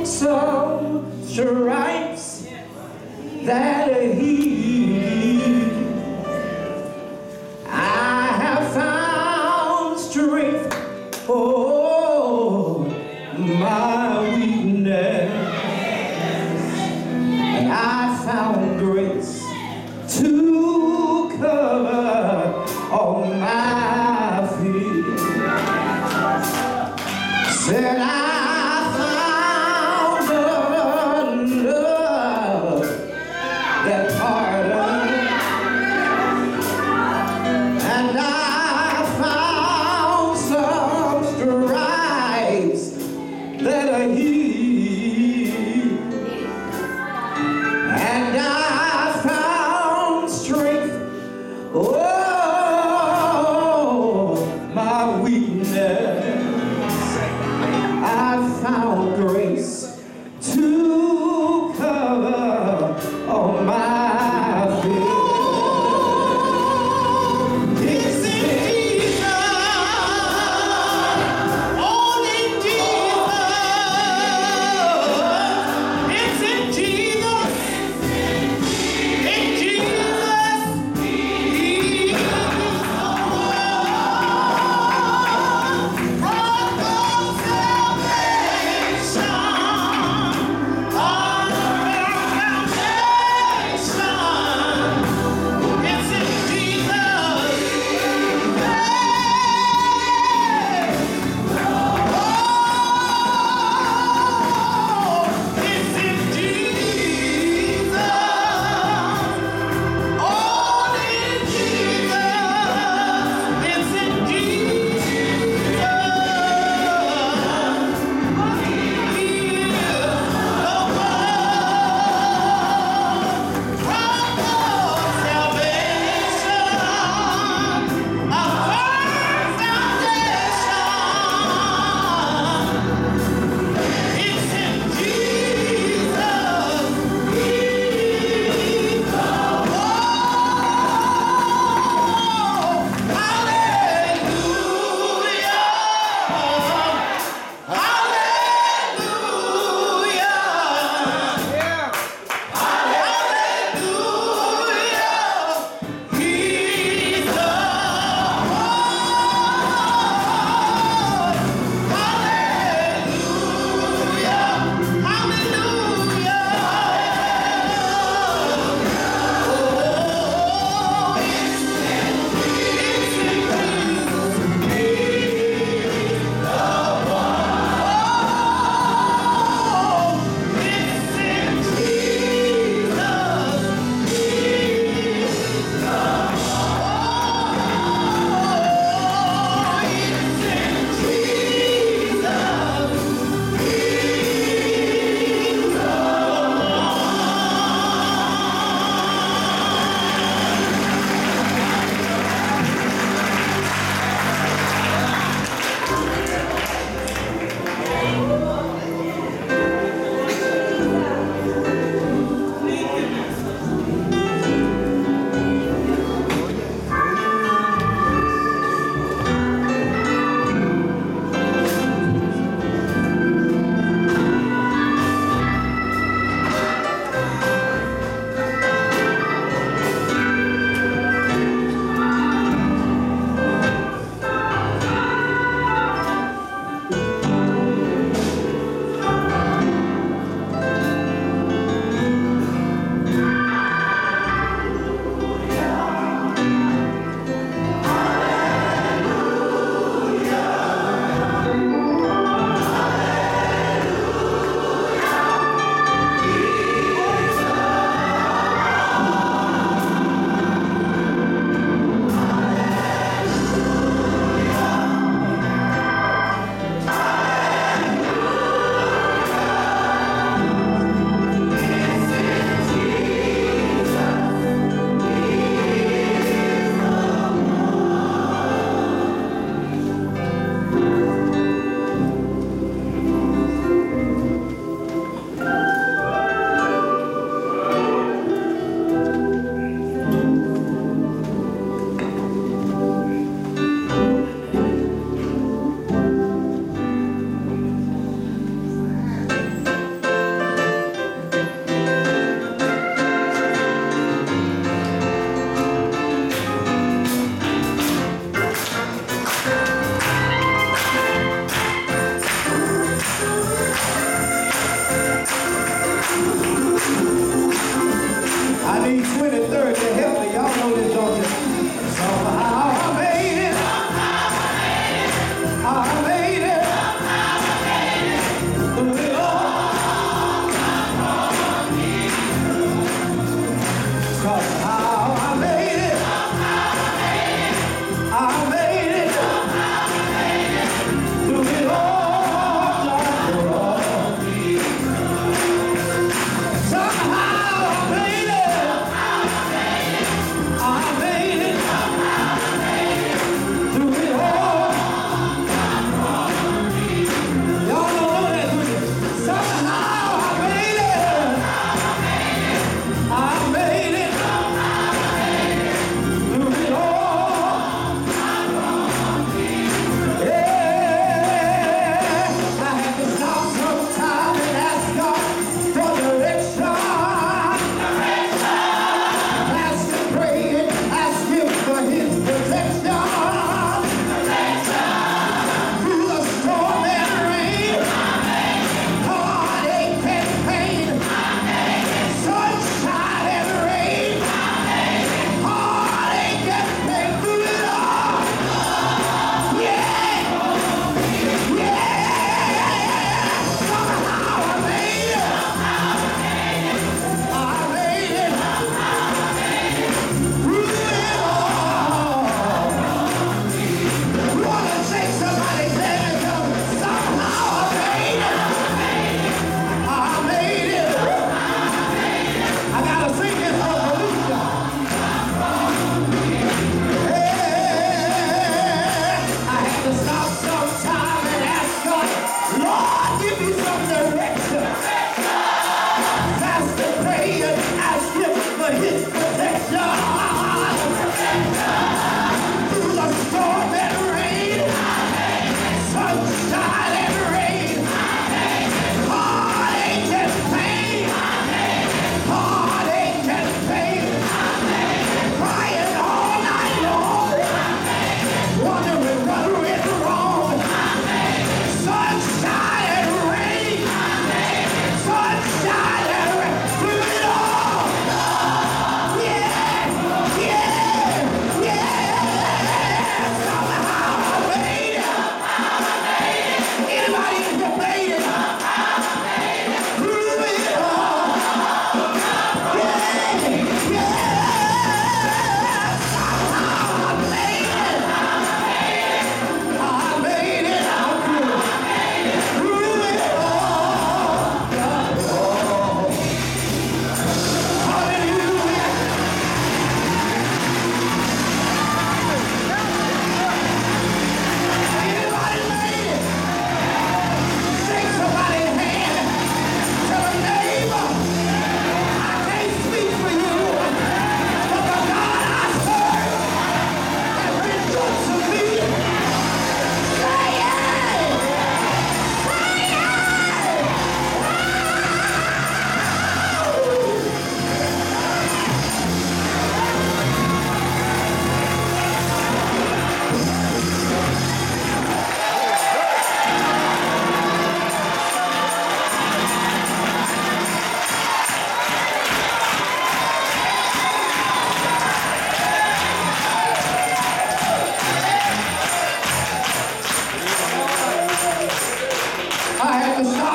some stripes that he, I have found strength for my weakness, and I found grace to cover all my fears. Said I found a love that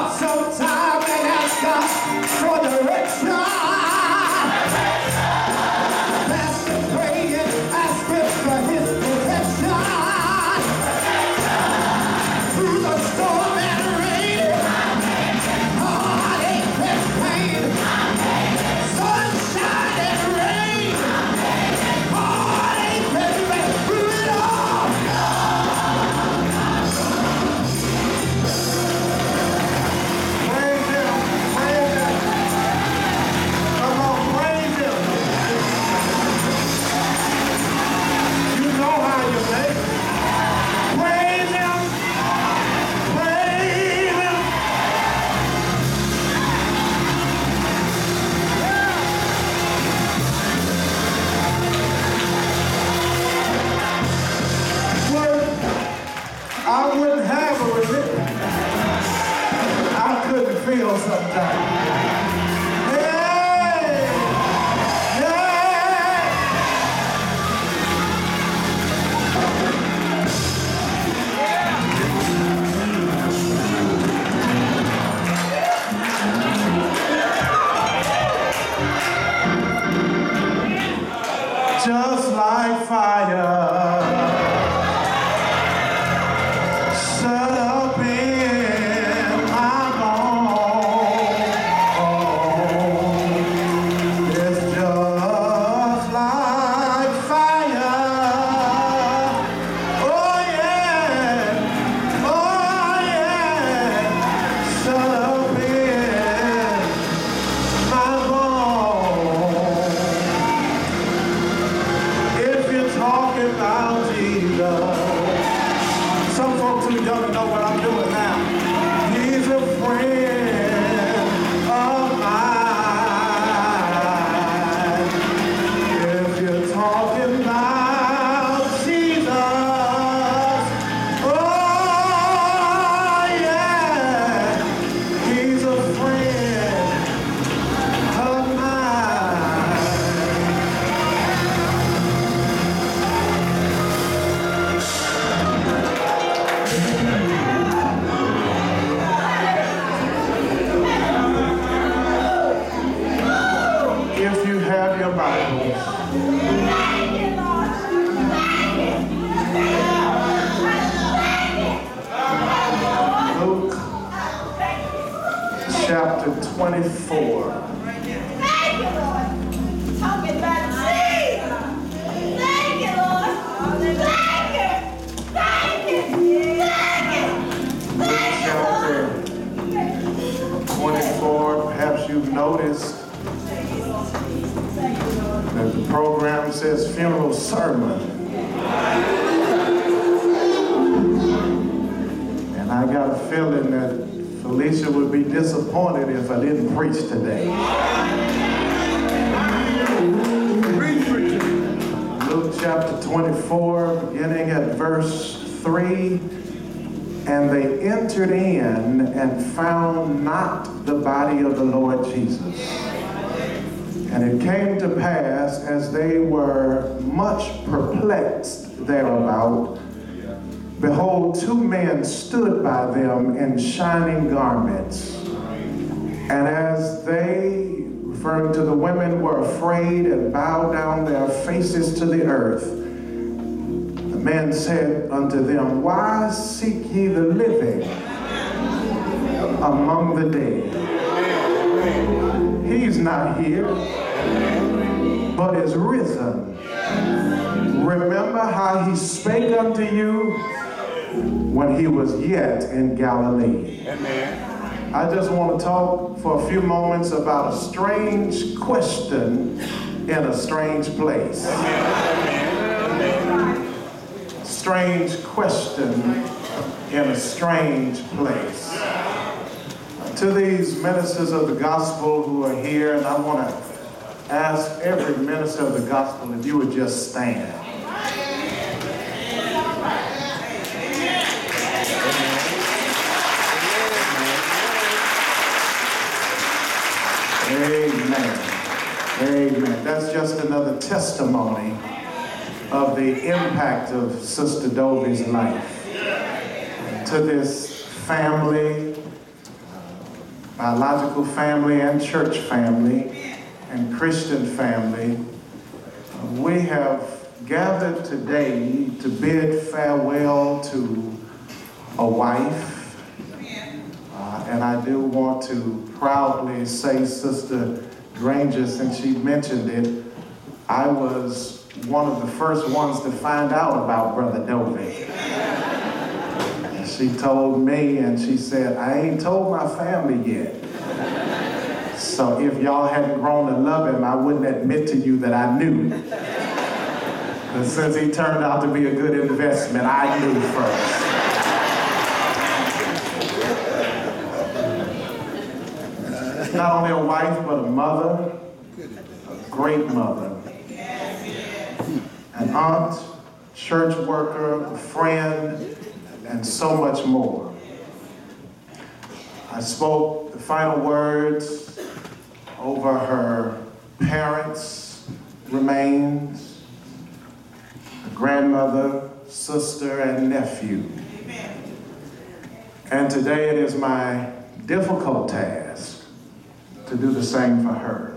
stop sometime and ask God for direction. Fast and praying, ask Him for His protection. Through the storm and rain, heartache and pain, sunshine and rain, heartache and pain, through it all. Praise Him, praise Him. Come on, praise Him. You know how you make it. Praise Him, praise Him. I wouldn't have a religion I couldn't feel sometimes. Hey! Yeah! Just like fire, shut up in my bones. It's just like fire. Oh yeah, shut up in my bones. If you're talking about Jesus, some folks who don't know what I'm doing now. He's a friend of mine. If you're talking about Jesus, oh yeah, He's a friend of mine. If you have your Bibles, Luke chapter 24. Chapter 24, perhaps you've noticed that the program says funeral sermon. And I got a feeling that Felecia would be disappointed if I didn't preach today. Luke chapter 24, beginning at verse 3. And they entered in and found not the body of the Lord Jesus. And it came to pass, as they were much perplexed thereabout, behold, two men stood by them in shining garments. And as they, referring to the women, were afraid and bowed down their faces to the earth, the men said unto them, Why seek ye the living among the dead? He's not here, but is risen. Remember how he spake unto you when he was yet in Galilee. Amen. I just want to talk for a few moments about a strange question in a strange place. Amen. Strange question in a strange place. To these ministers of the gospel who are here, and I want to ask every minister of the gospel if you would just stand. Amen. Amen. That's just another testimony of the impact of Sister Dovi's life. To this family, biological family and church family and Christian family, we have gathered today to bid farewell to a wife. And I do want to proudly say, Sister Granger, since she mentioned it, I was one of the first ones to find out about Brother Dovi. She told me, and she said, I ain't told my family yet. So if y'all hadn't grown to love him, I wouldn't admit to you that I knew. But since he turned out to be a good investment, I knew first. Not only a wife, but a mother, a great mother, an aunt, church worker, a friend, and so much more. I spoke the final words over her parents' remains, her grandmother, sister, and nephew. And today it is my difficult task to do the same for her.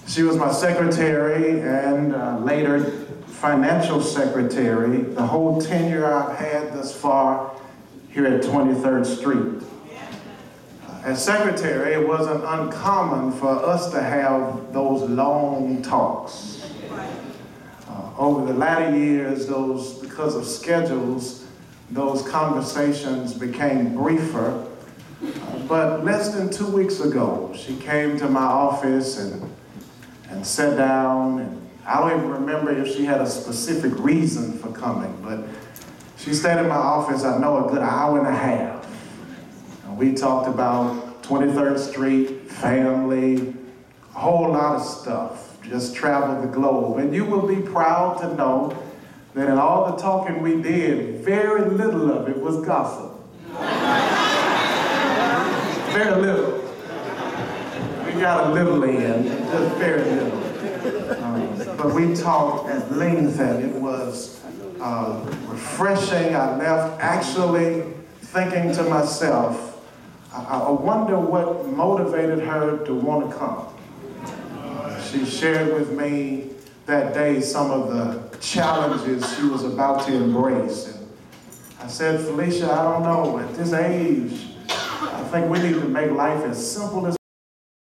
She was my secretary and later financial secretary the whole tenure I've had thus far here at 23rd Street. As secretary, it wasn't uncommon for us to have those long talks. Over the latter years, because of schedules, those conversations became briefer. But less than 2 weeks ago, she came to my office and sat down, and I don't even remember if she had a specific reason for coming, but she stayed in my office, I know, a good hour and a half. And we talked about 23rd Street, family, a whole lot of stuff, just traveled the globe. And you will be proud to know that in all the talking we did, very little of it was gossip. Very little. We got a little in, just very little. But we talked at length, and it was refreshing. I left actually thinking to myself, I wonder what motivated her to want to come. She shared with me that day some of the challenges she was about to embrace. And I said, Felecia, I don't know, at this age, I think we need to make life as simple as